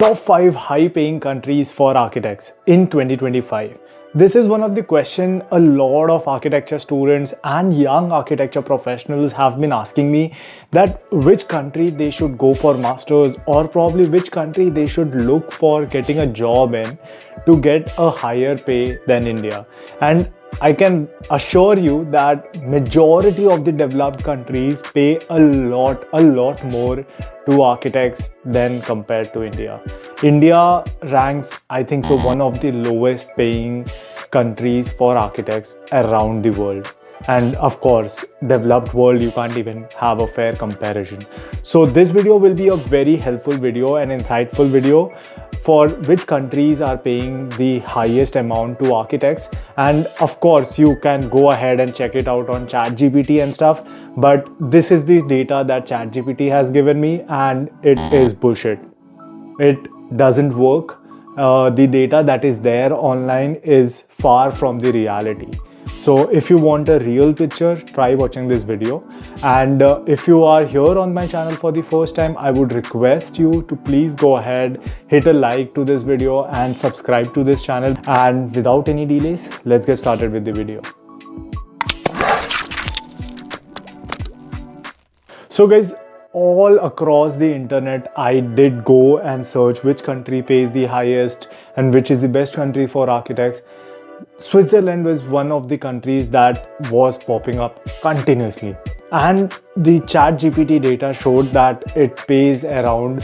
Top 5 high paying countries for architects in 2025. This is one of the questions a lot of architecture students and young architecture professionals have been asking me, that which country they should go for masters, or probably which country they should look for getting a job in to get a higher pay than India. And I can assure you that majority of the developed countries pay a lot more to architects than compared to India. India ranks, I think so, one of the lowest paying countries for architects around the world. And of course, developed world, you can't even have a fair comparison. So this video will be a very helpful video and insightful video for which countries are paying the highest amount to architects. And of course, you can go ahead and check it out on ChatGPT and stuff. But this is the data that ChatGPT has given me, and it is bullshit. It doesn't work. The data that is there online is far from the reality. So if you want a real picture, try watching this video. And if you are here on my channel for the first time, I would request you to please go ahead, hit a like to this video and subscribe to this channel. And without any delays, let's get started with the video. So guys, all across the internet, I did go and search which country pays the highest and which is the best country for architects. Switzerland was one of the countries that was popping up continuously, and the ChatGPT data showed that it pays around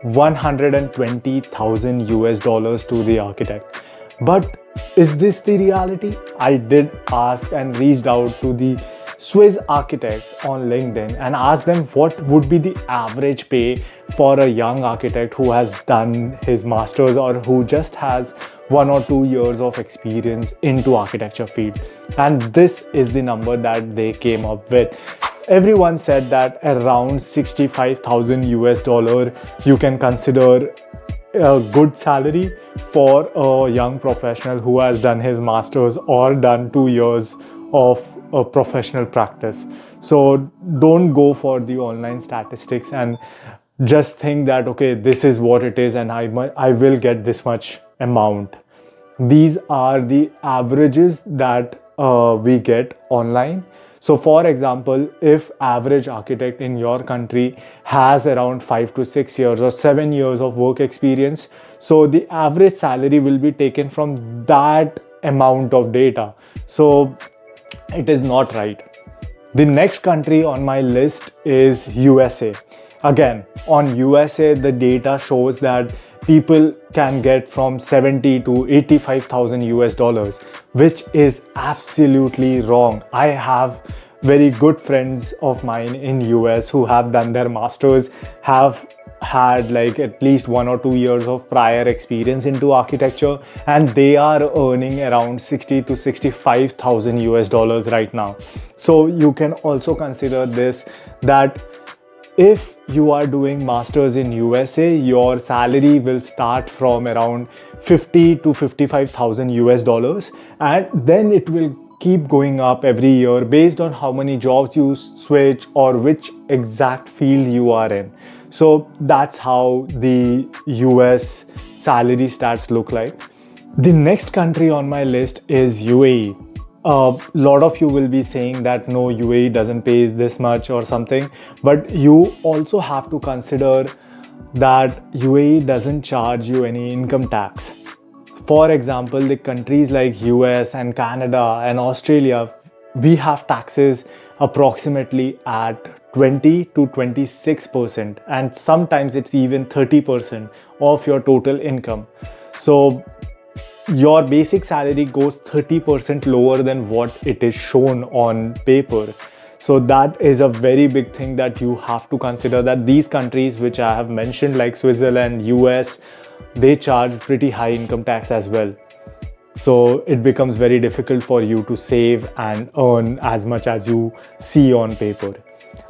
120,000 US dollars to the architect. But is this the reality? I did ask and reached out to the Swiss architects on LinkedIn and asked them what would be the average pay for a young architect who has done his masters or who just has 1 or 2 years of experience into architecture field. And this is the number that they came up with. Everyone said that around 65,000 US dollar you can consider a good salary for a young professional who has done his masters or done 2 years of a professional practice. So don't go for the online statistics and just think that, okay, this is what it is and I will get this much amount. These are the averages that we get online. So for example, if average architect in your country has around 5 to 6 years or 7 years of work experience, so the average salary will be taken from that amount of data. So it is not right. The next country on my list is USA. Again, on USA, the data shows that people can get from 70 to 85,000 US dollars, which is absolutely wrong. I have very good friends of mine in US who have done their masters, have had like at least 1 or 2 years of prior experience into architecture, and they are earning around 60 to 65,000 US dollars right now. So you can also consider this, that if you are doing masters in USA, your salary will start from around 50 to 55,000 US dollars, and then it will keep going up every year based on how many jobs you switch or which exact field you are in. So that's how the US salary stats look like. The next country on my list is UAE. A lot of you will be saying that no, UAE doesn't pay this much or something, but you also have to consider that UAE doesn't charge you any income tax. For example, the countries like US and Canada and Australia, we have taxes approximately at 20 to 26%, and sometimes it's even 30% of your total income. So your basic salary goes 30% lower than what it is shown on paper. So that is a very big thing that you have to consider, that these countries which I have mentioned like Switzerland, US, they charge pretty high income tax as well. So it becomes very difficult for you to save and earn as much as you see on paper.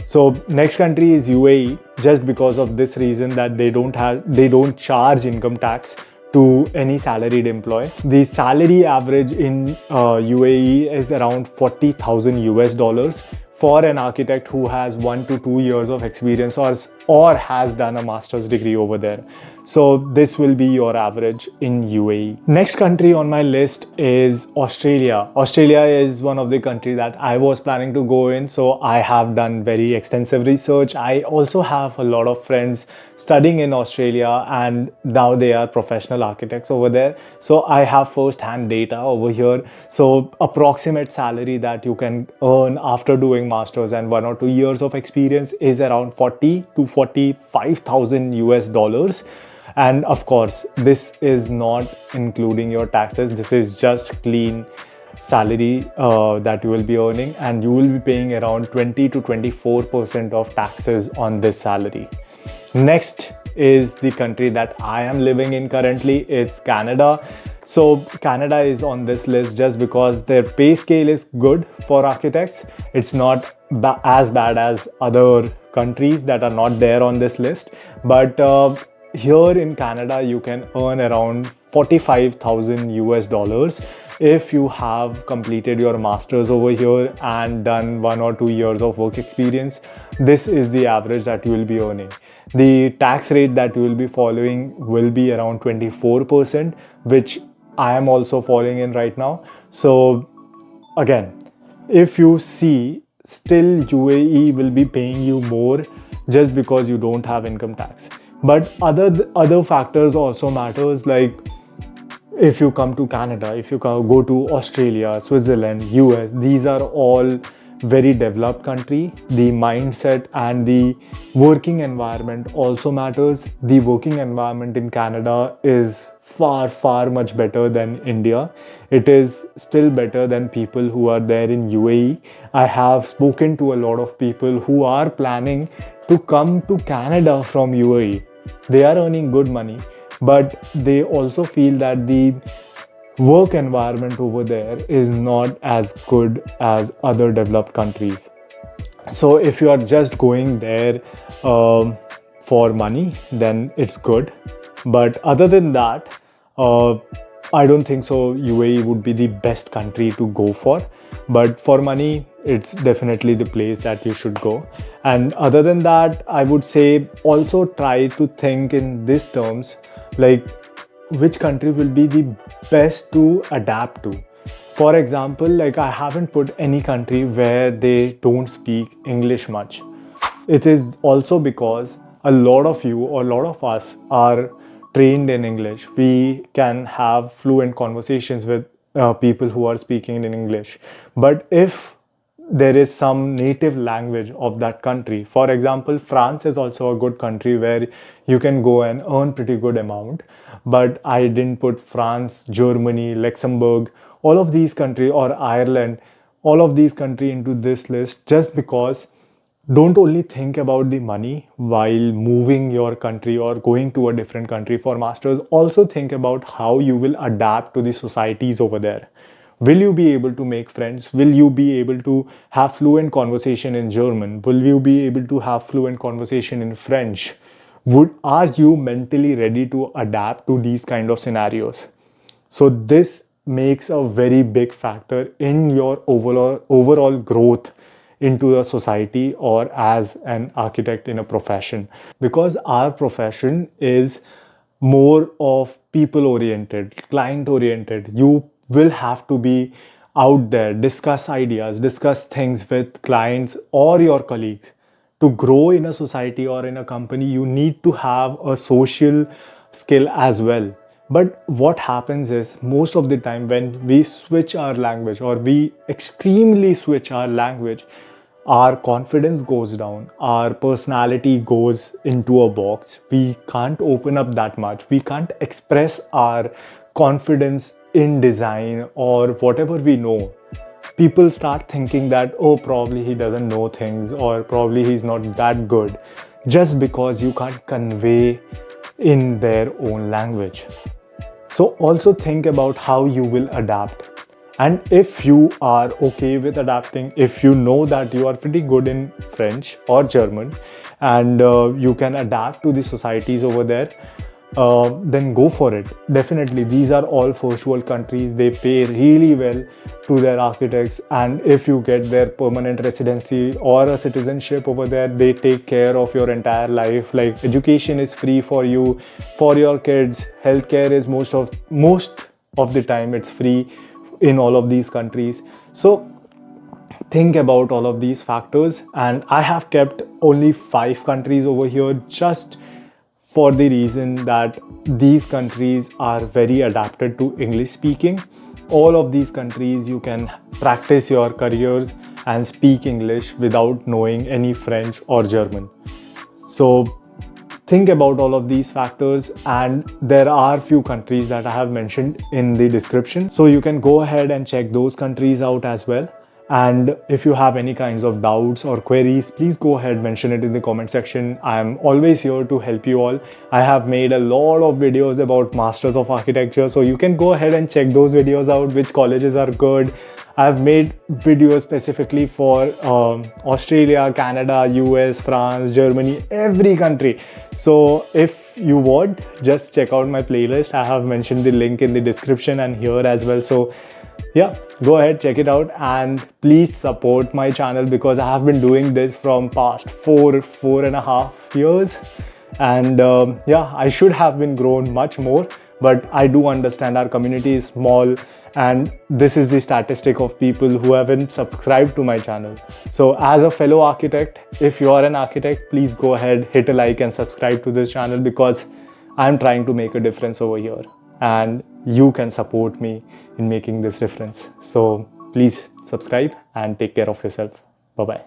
So next country is UAE, just because of this reason that they don't charge income tax to any salaried employee. The salary average in UAE is around 40,000 US dollars for an architect who has 1 to 2 years of experience or has done a master's degree over there. So this will be your average in UAE. Next country on my list is Australia. Australia is one of the countries that I was planning to go in, so I have done very extensive research. I also have a lot of friends studying in Australia, and now they are professional architects over there. So I have first-hand data over here. So approximate salary that you can earn after doing masters and 1 or 2 years of experience is around 40 to 45,000 US dollars. And of course, this is not including your taxes. This is just clean salary that you will be earning, and you will be paying around 20 to 24% of taxes on this salary. Next is the country that I am living in currently, is Canada. So Canada is on this list just because their pay scale is good for architects. It's not as bad as other countries that are not there on this list, but here in Canada you can earn around 45,000 US dollars if you have completed your masters over here and done 1 or 2 years of work experience. This is the average that you will be earning. The tax rate that you will be following will be around 24%, which I am also following in right now. So again, if you see, still UAE will be paying you more just because you don't have income tax. But other factors also matters, like if you come to Canada, if you go to Australia, Switzerland, US, these are all very developed country. The mindset and the working environment also matters. The working environment in Canada is far much better than India. It is still better than people who are there in UAE. I have spoken to a lot of people who are planning to come to Canada from UAE. They are earning good money, but they also feel that the work environment over there is not as good as other developed countries. So if you are just going there for money, then it's good. But other than that, I don't think so UAE would be the best country to go for. But for money, it's definitely the place that you should go. And other than that, I would say also try to think in these terms, like which country will be the best to adapt to. For example, like I haven't put any country where they don't speak English much. It is also because a lot of you or a lot of us are trained in English. We can have fluent conversations with people who are speaking in English. But if there is some native language of that country, for example, France is also a good country where you can go and earn pretty good amount. But I didn't put France, Germany, Luxembourg, all of these countries, or Ireland, all of these countries into this list just because don't only think about the money while moving your country or going to a different country for masters. Also think about how you will adapt to the societies over there. Will you be able to make friends? Will you be able to have fluent conversation in German? Will you be able to have fluent conversation in French? Are you mentally ready to adapt to these kind of scenarios? So this makes a very big factor in your overall growth into the society or as an architect in a profession, because our profession is more of people oriented, client oriented. You will have to be out there, discuss ideas, discuss things with clients or your colleagues. To grow in a society or in a company, you need to have a social skill as well. But what happens is most of the time when we switch our language or we extremely switch our language, our confidence goes down, our personality goes into a box. We can't open up that much. We can't express our confidence in design or whatever we know. People start thinking that, oh, probably he doesn't know things or probably he's not that good, just because you can't convey in their own language. So also think about how you will adapt. And if you are okay with adapting, if you know that you are pretty good in French or German and you can adapt to the societies over there, then go for it. Definitely, these are all first world countries. They pay really well to their architects, and if you get their permanent residency or a citizenship over there, they take care of your entire life. Like, education is free for you, for your kids. Healthcare is most of the time it's free in all of these countries. So think about all of these factors, and I have kept only 5 countries over here just for the reason that these countries are very adapted to English speaking. All of these countries you can practice your careers and speak English without knowing any French or German. So think about all of these factors, and there are few countries that I have mentioned in the description, so you can go ahead and check those countries out as well. And if you have any kinds of doubts or queries, please go ahead, mention it in the comment section. I am always here to help you all. I have made a lot of videos about Masters of Architecture, so you can go ahead and check those videos out, which colleges are good. I've made videos specifically for Australia, Canada, US, France, Germany, every country. So if you want, just check out my playlist. I have mentioned the link in the description and here as well. So yeah, go ahead, check it out, and please support my channel because I have been doing this from past 4.5 years, and yeah, I should have been grown much more, but I do understand our community is small, and this is the statistic of people who haven't subscribed to my channel. So as a fellow architect, if you are an architect, please go ahead, hit a like and subscribe to this channel because I'm trying to make a difference over here, and you can support me in making this difference. So please subscribe and take care of yourself. Bye bye.